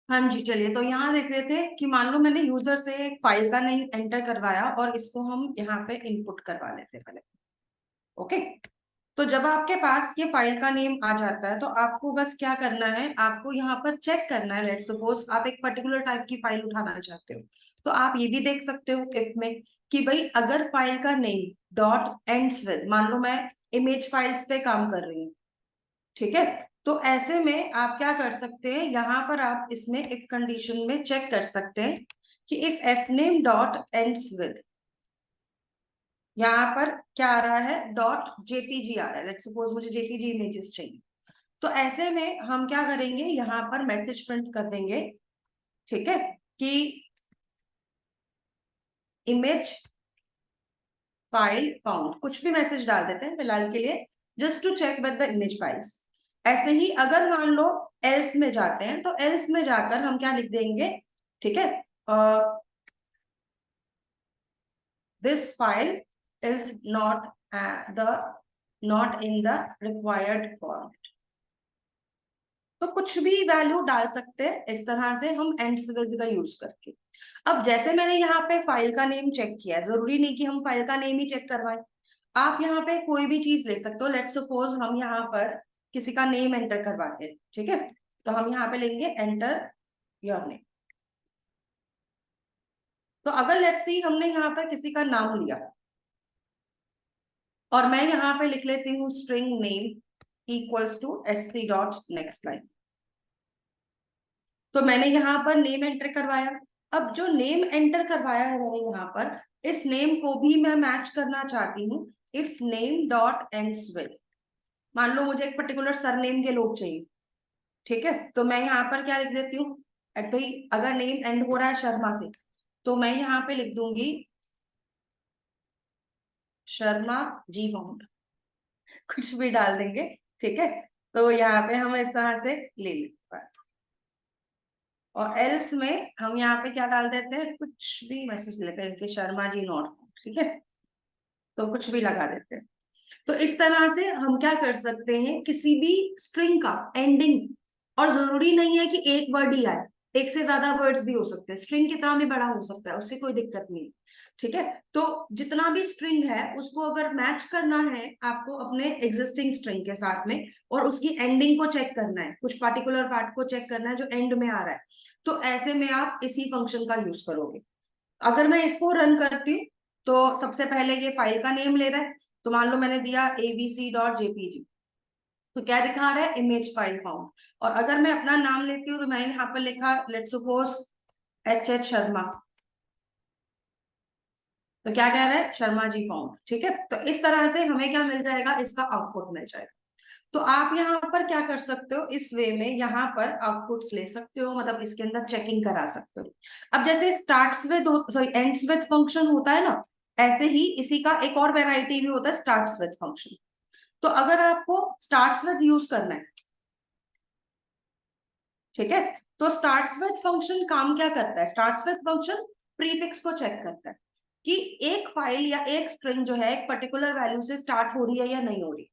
हाँ जी, चलिए तो यहाँ देख रहे थे कि मान लो मैंने यूजर से एक फाइल का नेम एंटर करवाया और इसको हम यहाँ पे इनपुट करवा लेते हैं पहले। ओके। तो जब आपके पास ये फाइल का नेम आ जाता है तो आपको बस क्या करना है, आपको यहाँ पर चेक करना है। लेट्स सपोज आप एक पर्टिकुलर टाइप की फाइल उठाना चाहते हो, तो आप ये भी देख सकते हो इफ में कि भाई अगर फाइल का नेम डॉट एंड्स विद, मान लो मैं इमेज फाइल्स पे काम कर रही हूँ, ठीक है। तो ऐसे में आप क्या कर सकते हैं, यहाँ पर आप इसमें इफ कंडीशन में चेक कर सकते हैं कि if F name dot ends with, यहाँ पर क्या आ रहा है, डॉट जेपीजी आ रहा है। लेट्स सपोज मुझे जेपीजी इमेजेस चाहिए, तो ऐसे में हम क्या करेंगे, यहाँ पर मैसेज प्रिंट कर देंगे, ठीक है, कि इमेज फाइल काउंट, कुछ भी मैसेज डाल देते हैं फिलहाल के लिए, just to check with the image files. ऐसे ही अगर मान लो एल्स में जाते हैं, तो एल्स में जाकर हम क्या लिख देंगे, ठीक है, this file is not the not in the required format. तो कुछ भी वैल्यू डाल सकते हैं इस तरह से हम एंड सिविल का यूज करके। अब जैसे मैंने यहाँ पे फाइल का नेम चेक किया है, जरूरी नहीं कि हम फाइल का नेम ही चेक करवाएं, आप यहाँ पे कोई भी चीज ले सकते हो। लेट्स सपोज हम यहाँ पर किसी का नेम एंटर करवाते हैं, ठीक है, तो हम यहाँ पे लेंगे एंटर योर नेम। तो अगर लेट्स सी हमने यहाँ पर किसी का नाम लिया और मैं यहाँ पे लिख लेती हूँ string name equals to sc dot next line, तो मैंने यहाँ पर नेम एंटर करवाया। अब जो नेम एंटर करवाया है मैंने यहाँ पर, इस नेम को भी मैं मैच करना चाहती हूँ if name dot ends with. मान लो मुझे एक पर्टिकुलर सरनेम के लोग चाहिए, ठीक है, तो मैं यहाँ पर क्या लिख देती हूँ, एट भाई अगर नेम एंड हो रहा है शर्मा से, तो मैं यहाँ पे लिख दूंगी शर्मा जी फाउंड, कुछ भी डाल देंगे, ठीक है। तो यहाँ पे हम इस तरह से ले लेते हैं, और एल्स में हम यहाँ पे क्या डाल देते हैं, कुछ भी मैसेज लेते हैं कि शर्मा जी नॉट फाउंड, ठीक है, तो कुछ भी लगा देते हैं। तो इस तरह से हम क्या कर सकते हैं, किसी भी स्ट्रिंग का एंडिंग, और जरूरी नहीं है कि एक वर्ड ही आए, एक से ज्यादा वर्ड्स भी हो सकते हैं, स्ट्रिंग कितना भी बड़ा हो सकता है, उससे कोई दिक्कत नहीं, ठीक है। तो जितना भी स्ट्रिंग है उसको अगर मैच करना है आपको अपने एग्जिस्टिंग स्ट्रिंग के साथ में, और उसकी एंडिंग को चेक करना है, कुछ पार्टिकुलर पार्ट को चेक करना है जो एंड में आ रहा है, तो ऐसे में आप इसी फंक्शन का यूज करोगे। अगर मैं इसको रन करती हूँ, तो सबसे पहले ये फाइल का नेम ले रहा है, तो मान लो मैंने दिया abc.jpg, तो क्या दिखा रहा है, इमेज फाइल फाउंड। और अगर मैं अपना नाम लेती हूँ, तो मैंने यहाँ पर लिखा लेट्स सपोज एच शर्मा, तो क्या कह रहा है, शर्मा जी फाउंड, ठीक है। तो इस तरह से हमें क्या मिल जाएगा, इसका आउटपुट मिल जाएगा। तो आप यहाँ पर क्या कर सकते हो, इस वे में यहाँ पर आउटपुट्स ले सकते हो, मतलब इसके अंदर चेकिंग करा सकते हो। अब जैसे starts with, sorry ends with function होता है ना, ऐसे ही इसी का एक और वेराइटी भी होता है स्टार्ट्स विद फंक्शन। तो अगर आपको स्टार्ट्स विद यूज करना है, ठीक है, तो स्टार्ट्स विद फंक्शन काम क्या करता है, स्टार्ट्स विद फंक्शन प्रीफिक्स को चेक करता है कि एक फाइल या एक स्ट्रिंग जो है एक पर्टिकुलर वैल्यू से स्टार्ट हो रही है या नहीं हो रही।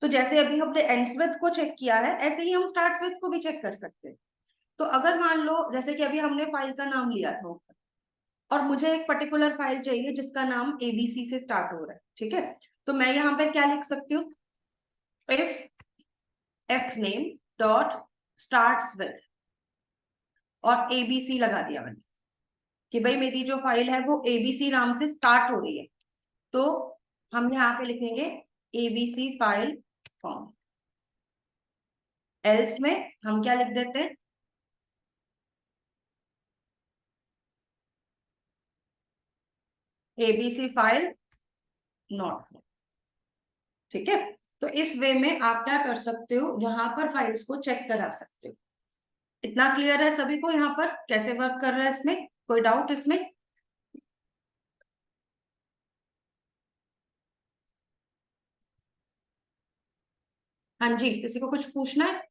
तो जैसे अभी हमने एंड्स विद को चेक किया है, ऐसे ही हम स्टार्ट्स विद को भी चेक कर सकते हैं। तो अगर मान लो जैसे कि अभी हमने फाइल का नाम लिया था, और मुझे एक पर्टिकुलर फाइल चाहिए जिसका नाम एबीसी से स्टार्ट हो रहा है, ठीक है, तो मैं यहाँ पे क्या लिख सकती हूँ, if F name dot starts with, और एबीसी लगा दिया मैंने कि भाई मेरी जो फाइल है वो एबीसी नाम से स्टार्ट हो रही है, तो हम यहाँ पे लिखेंगे एबीसी फाइल फॉर्म। एल्स में हम क्या लिख देते हैं, एबीसी फाइल नॉट, ठीक है। तो इस वे में आप क्या कर सकते हो, यहाँ पर फाइल्स को चेक करा सकते हो। इतना क्लियर है सभी को यहाँ पर कैसे वर्क कर रहा है, इसमें कोई डाउट इसमें? हाँ जी, किसी को कुछ पूछना है?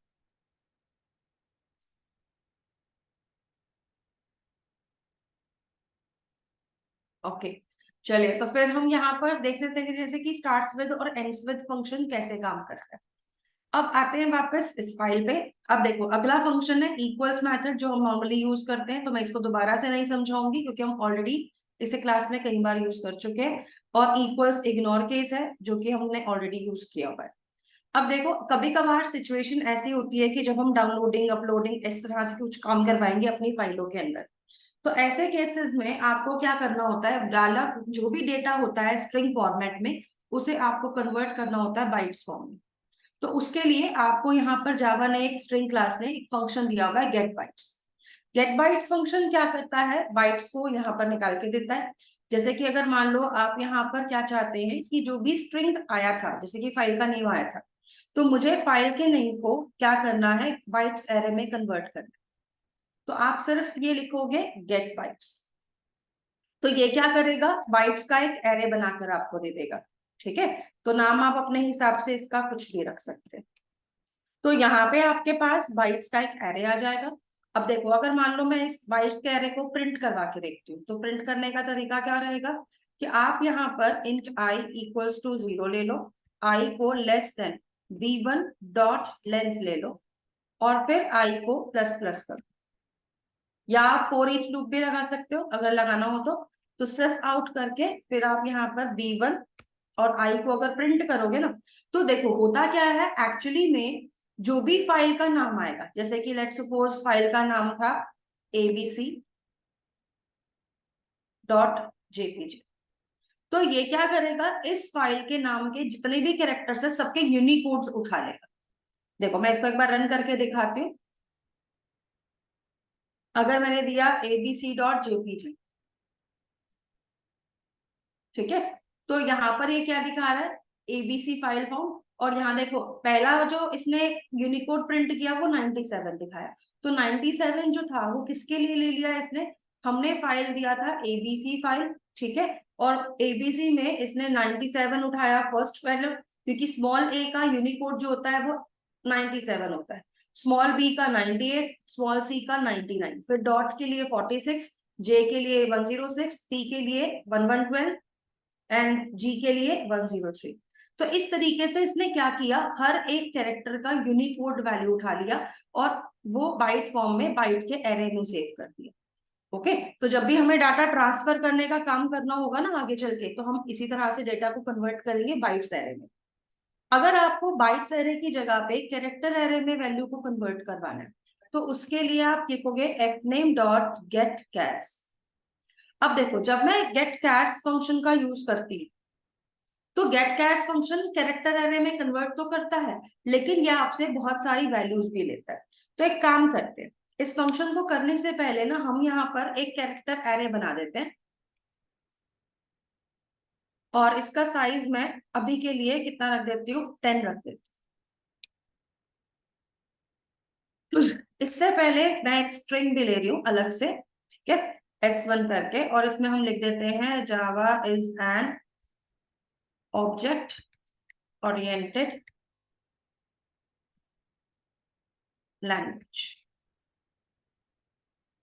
ओके, चलिए तो फिर हम यहाँ पर देख लेते हैं कि जैसे कि स्टार्ट्स विद और एंड्स विद फंक्शन कैसे काम करता है। अब आते हैं वापस इस फाइल पे। अब देखो अगला फंक्शन है इक्वल्स मेथड, जो हम नॉर्मली यूज करते हैं, तो मैं इसको दोबारा से नहीं समझाऊंगी क्योंकि हम ऑलरेडी इसे क्लास में कई बार यूज कर चुके हैं। और इक्वल्स इग्नोर केस है जो कि हमने ऑलरेडी यूज किया हुआ है। अब देखो कभी कभार सिचुएशन ऐसी होती है कि जब हम डाउनलोडिंग अपलोडिंग इस तरह से कुछ काम करवाएंगे अपनी फाइलों के अंदर, तो ऐसे केसेस में आपको क्या करना होता है, डाला जो भी डेटा होता है स्ट्रिंग फॉर्मेट में, उसे आपको कन्वर्ट करना होता है बाइट्स फॉर्म में। तो उसके लिए आपको यहाँ पर जावा ने एक स्ट्रिंग क्लास ने एक फंक्शन दिया हुआ है get bytes. Get bytes function क्या करता है, बाइट्स को यहाँ पर निकाल के देता है। जैसे कि अगर मान लो आप यहाँ पर क्या चाहते हैं कि जो भी स्ट्रिंग आया था, जैसे कि फाइल का नेम आया था, तो मुझे फाइल के नेम को क्या करना है, बाइट्स एरे में कन्वर्ट करना है। तो आप सिर्फ ये लिखोगे गेट बाइट्स, तो ये क्या करेगा, बाइट्स का एक एरे बनाकर आपको दे देगा। ठीक है, तो नाम आप अपने हिसाब से इसका कुछ भी रख सकते हैं। तो यहाँ पे आपके पास बाइट्स का एक एरे आ जाएगा। अब देखो अगर मान लो मैं इस बाइट्स के एरे को प्रिंट करवा के देखती हूँ, तो प्रिंट करने का तरीका क्या रहेगा कि आप यहाँ पर इंट आई इक्वल्स टू 0 ले लो, आई को less than v1 dot length ले लो, और फिर आई को प्लस प्लस करो, या आप फॉर ईच लूप भी लगा सकते हो अगर लगाना हो तो सेस आउट करके फिर आप यहाँ पर v1 और आई को अगर प्रिंट करोगे ना, तो देखो होता क्या है एक्चुअली में, जो भी फाइल का नाम आएगा, जैसे कि लेट्स सपोज फाइल का नाम था abc डॉट जेपीजी, तो ये क्या करेगा, इस फाइल के नाम के जितने भी कैरेक्टर्स है सबके यूनिकोड्स उठा लेगा। देखो मैं इसको एक बार रन करके दिखाती हूँ। अगर मैंने दिया abc डॉट जेपीजी, ठीक है, तो यहाँ पर ये क्या दिखा रहा है, एबीसी फाइल फाउंड, और यहाँ देखो पहला जो इसने यूनिकोड प्रिंट किया वो 97 दिखाया। तो 97 जो था वो किसके लिए ले लिया इसने, हमने फाइल दिया था एबीसी फाइल, ठीक है, और एबीसी में इसने 97 उठाया फर्स्ट वैल्यू, क्योंकि स्मॉल ए का यूनिकोड जो होता है वो 97 होता है, स्मॉल बी का 98, स्मॉल सी का 99, फिर डॉट के लिए 46, जे के लिए 106, पी के लिए 1112 एंड जी के लिए 103। तो इस तरीके से इसने क्या किया, हर एक कैरेक्टर का यूनिकोड वैल्यू उठा लिया और वो बाइट फॉर्म में बाइट के एरे में सेव कर दिया। ओके, तो जब भी हमें डाटा ट्रांसफर करने का काम करना होगा ना आगे चल के, तो हम इसी तरह से डेटा को कन्वर्ट करेंगे बाइट्स एरे में। अगर आपको बाइट्स एरे की जगह पे कैरेक्टर एरे में वैल्यू को कन्वर्ट करवाना है, तो उसके लिए आप लिखोगे fname डॉट गेट कैर्स। अब देखो जब मैं गेट कैर्स फंक्शन का यूज करती हूँ, तो get chars function character array में कन्वर्ट तो करता है, लेकिन यह आपसे बहुत सारी वैल्यूज भी लेता है। तो एक काम करते हैं, इस फंक्शन को करने से पहले ना हम यहाँ पर एक कैरेक्टर एरे बना देते हैं, और इसका साइज मैं अभी के लिए कितना रख देती हूँ, 10 रख देती हूँ। इससे पहले मैं एक स्ट्रिंग भी ले रही हूँ अलग से, ठीक है, s1 करके, और इसमें हम लिख देते हैं Java is an object oriented language.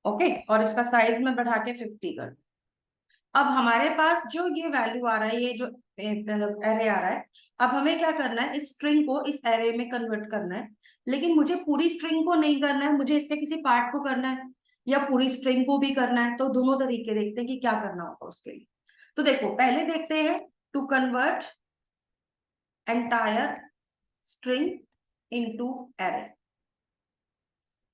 Okay, और इसका साइज में बढ़ा के 50 कर। अब हमारे पास जो ये वैल्यू आ रहा है, ये जो एरे आ रहा है, अब हमें क्या करना है, इस स्ट्रिंग को इस एरे में कन्वर्ट करना है। लेकिन मुझे पूरी स्ट्रिंग को नहीं करना है, मुझे इसके किसी पार्ट को करना है, या पूरी स्ट्रिंग को भी करना है। तो दोनों तरीके देखते हैं कि क्या करना होगा उसके लिए। तो देखो पहले देखते हैं, to convert entire string into array.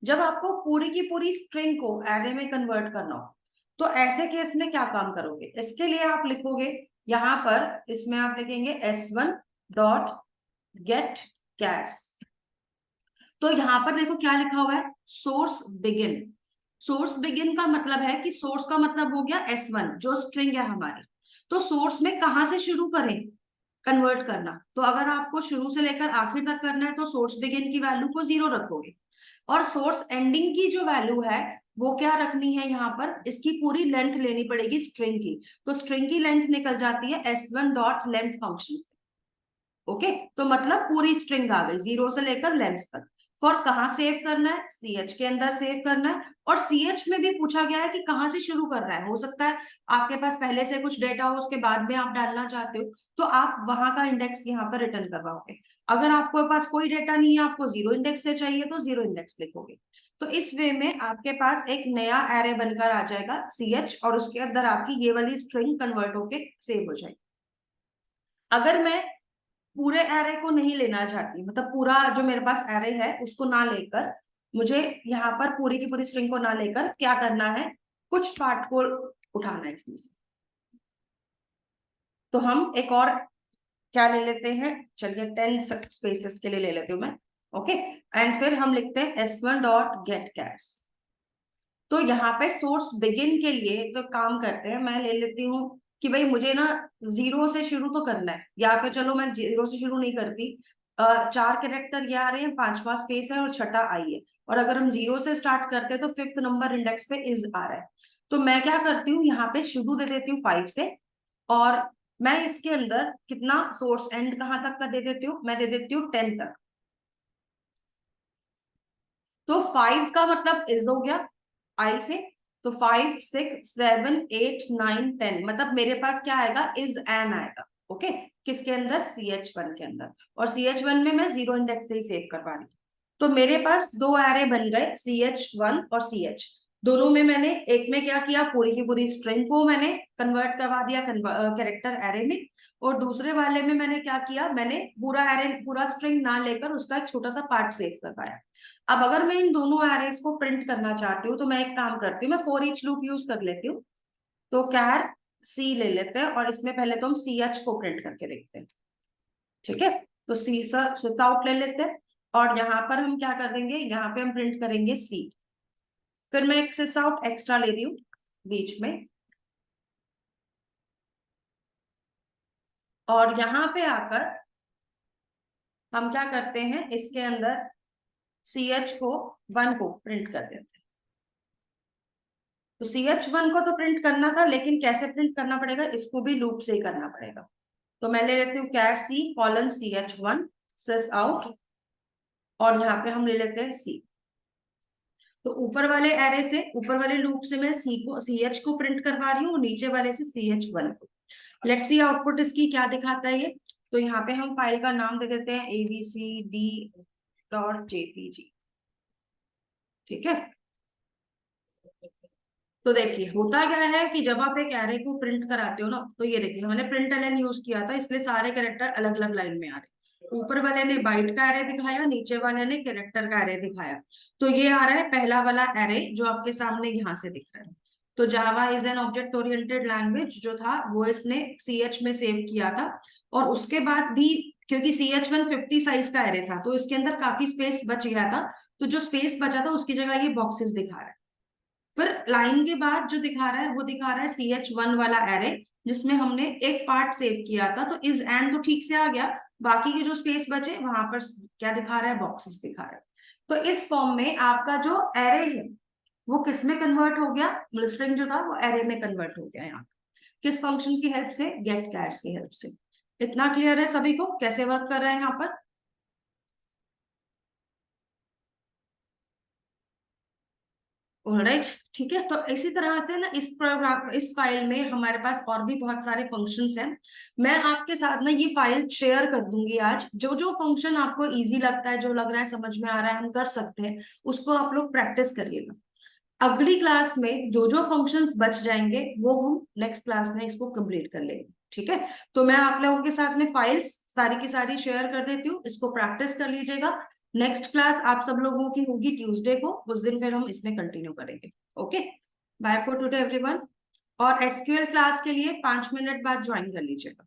जब आपको पूरी की पूरी स्ट्रिंग को एरे में कन्वर्ट करना हो, तो ऐसे केस में क्या काम करोगे, इसके लिए आप लिखोगे यहां पर, इसमें आप लिखेंगे s1 डॉट गेट कैर्स। तो यहां पर देखो क्या लिखा हुआ है, सोर्स बिगिन। सोर्स बिगिन का मतलब है कि सोर्स का मतलब हो गया s1 जो स्ट्रिंग है हमारी, तो सोर्स में कहां से शुरू करें कन्वर्ट करना। तो अगर आपको शुरू से लेकर आखिर तक करना है, तो सोर्स बिगिन की वैल्यू को 0 रखोगे, और सोर्स एंडिंग की जो वैल्यू है वो क्या रखनी है, यहाँ पर इसकी पूरी लेंथ लेनी पड़ेगी स्ट्रिंग की। तो स्ट्रिंग की लेंथ निकल जाती है s1 डॉट लेंथ फंक्शन से। ओके, तो मतलब पूरी स्ट्रिंग आ गई 0 से लेकर लेंथ तक। फॉर कहाँ सेव करना है, CH के अंदर सेव करना है। और CH में भी पूछा गया है कि कहाँ से शुरू करना है। हो सकता है आपके पास पहले से कुछ डेटा हो, उसके बाद में आप डालना चाहते हो, तो आप वहां का इंडेक्स यहाँ पर रिटर्न करवाओगे। अगर आपके पास कोई डेटा नहीं है, आपको जीरो इंडेक्स से चाहिए, तो जीरो इंडेक्स लिखोगे। तो इस वे में आपके पास एक नया एरे बनकर आ जाएगा CH, और उसके अंदर आपकी ये वाली स्ट्रिंग कन्वर्ट होके सेव हो जाएगी। अगर मैं पूरे एरे को नहीं लेना चाहती, मतलब पूरा जो मेरे पास एरे है उसको ना लेकर, मुझे यहाँ पर पूरी की पूरी स्ट्रिंग को ना लेकर क्या करना है, कुछ पार्ट को उठाना है इसमें से, तो हम एक और क्या ले लेते हैं, चलिए 10 स्पेसेस के लिए ले लेती हूँ मैं। ओके, एंड फिर हम लिखते हैं s1 डॉट गेट कैर्स। तो यहाँ पे सोर्स बिगिन के लिए तो काम करते हैं, मैं ले लेती हूँ कि भाई मुझे ना जीरो से शुरू तो करना है, या फिर चलो मैं जीरो से शुरू नहीं करती, 4 कैरेक्टर ये आ रहे हैं, 5वां स्पेस है और छठा आई है, और अगर हम जीरो से स्टार्ट करते हैं तो 5th नंबर इंडेक्स पे इज आ रहा है। तो मैं क्या करती हूँ, यहाँ पे शुरू दे देती हूँ 5 से, और मैं इसके अंदर कितना सोर्स एंड कहाँ तक का दे देती हूँ, मैं दे देती हूँ 10 तक। तो 5 का मतलब इज हो गया आई से, तो 5 6 7 8 9 10, मतलब मेरे पास क्या आएगा, इज एन आएगा। ओके, किसके अंदर, CH1 के अंदर, और CH1 में मैं जीरो इंडेक्स से ही सेव करवा रही हूँ। तो मेरे पास दो एरे बन गए, CH1 और CH। दोनों में मैंने एक में क्या किया, पूरी की पूरी स्ट्रिंग को मैंने कन्वर्ट करवा दिया कैरेक्टर एरे में, और दूसरे वाले में मैंने क्या किया, मैंने पूरा एरे पूरा स्ट्रिंग ना लेकर उसका एक छोटा सा पार्ट सेव करवाया। अब अगर मैं इन दोनों एरेज को प्रिंट करना चाहती हूँ, तो मैं एक काम करती हूँ, मैं फॉर ईच लूप यूज कर लेती हूँ। तो कैर सी ले लेते हैं, और इसमें पहले तो हम CH को प्रिंट करके देखते हैं। ठीक है, तो सी आउट ले लेते हैं, और यहाँ पर हम क्या कर देंगे, यहाँ पे हम प्रिंट करेंगे C। फिर मैं एक सिस आउट एक्स्ट्रा ले रही हूँ बीच में, और यहाँ पे आकर हम क्या करते हैं, इसके अंदर CH को 1 को प्रिंट कर देते हैं। तो CH1 को तो प्रिंट करना था, लेकिन कैसे प्रिंट करना पड़ेगा, इसको भी लूप से ही करना पड़ेगा। तो मैं ले लेती हूँ कैर C कॉलन CH1 सिस आउट, और यहाँ पे हम ले लेते हैं C। तो ऊपर वाले एरे से, ऊपर वाले लूप से मैं CH को प्रिंट करवा रही हूँ, नीचे वाले से CH1 को। लेट्स सी आउटपुट इसकी क्या दिखाता है ये। तो यहाँ पे हम फाइल का नाम दे देते हैं abcd.jpg। ठीक है, तो देखिए होता क्या है कि जब आप एक एरे को प्रिंट कराते हो ना, तो ये देखिए हमने प्रिंट एलन यूज किया था, इसलिए सारे कैरेक्टर अलग अलग लाइन में आ रहे। ऊपर वाले ने बाइट का एरे दिखाया, नीचे वाले ने कैरेक्टर का एरे दिखाया। तो ये आ रहा है पहला वाला एरे जो आपके सामने यहाँ से दिख रहा है। तो Java is an object oriented language जो था वो इसने CH में सेव किया था, और उसके बाद भी क्योंकि CH1 50 साइज का एरे था, तो इसके अंदर काफी स्पेस बच गया था। तो जो स्पेस बचा था उसकी जगह ये बॉक्सेस दिखा रहा है। फिर लाइन के बाद जो दिखा रहा है वो दिखा रहा है CH1 वाला एरे, जिसमें हमने एक पार्ट सेव किया था। तो इज एन तो ठीक से आ गया, बाकी के जो स्पेस बचे वहां पर क्या दिखा रहा है, बॉक्सेस दिखा रहा है। तो इस फॉर्म में आपका जो एरे है वो किस में कन्वर्ट हो गया, स्ट्रिंग जो था वो एरे में कन्वर्ट हो गया। यहाँ किस फंक्शन की हेल्प से, गेट कैर्स की हेल्प से। इतना क्लियर है सभी को कैसे वर्क कर रहा है यहाँ पर। ऑलराइट, ठीक है। तो इसी तरह से ना इस प्रोग्राम, इस फाइल में हमारे पास और भी बहुत सारे फंक्शंस हैं। मैं आपके साथ ना ये फाइल शेयर कर दूंगी आज। जो जो फंक्शन आपको इजी लगता है, जो लग रहा है समझ में आ रहा है हम कर सकते हैं, उसको आप लोग प्रैक्टिस करिएगा। अगली क्लास में जो जो फंक्शंस बच जाएंगे वो हम नेक्स्ट क्लास में इसको कंप्लीट कर लेंगे। ठीक है, तो मैं आप लोगों के साथ में फाइल्स सारी की सारी शेयर कर देती हूँ, इसको प्रैक्टिस कर लीजिएगा। नेक्स्ट क्लास आप सब लोगों की होगी ट्यूसडे को, उस दिन फिर हम इसमें कंटिन्यू करेंगे। Okay, bye for today everyone. और SQL क्लास के लिए 5 मिनट बाद ज्वाइन कर लीजिएगा।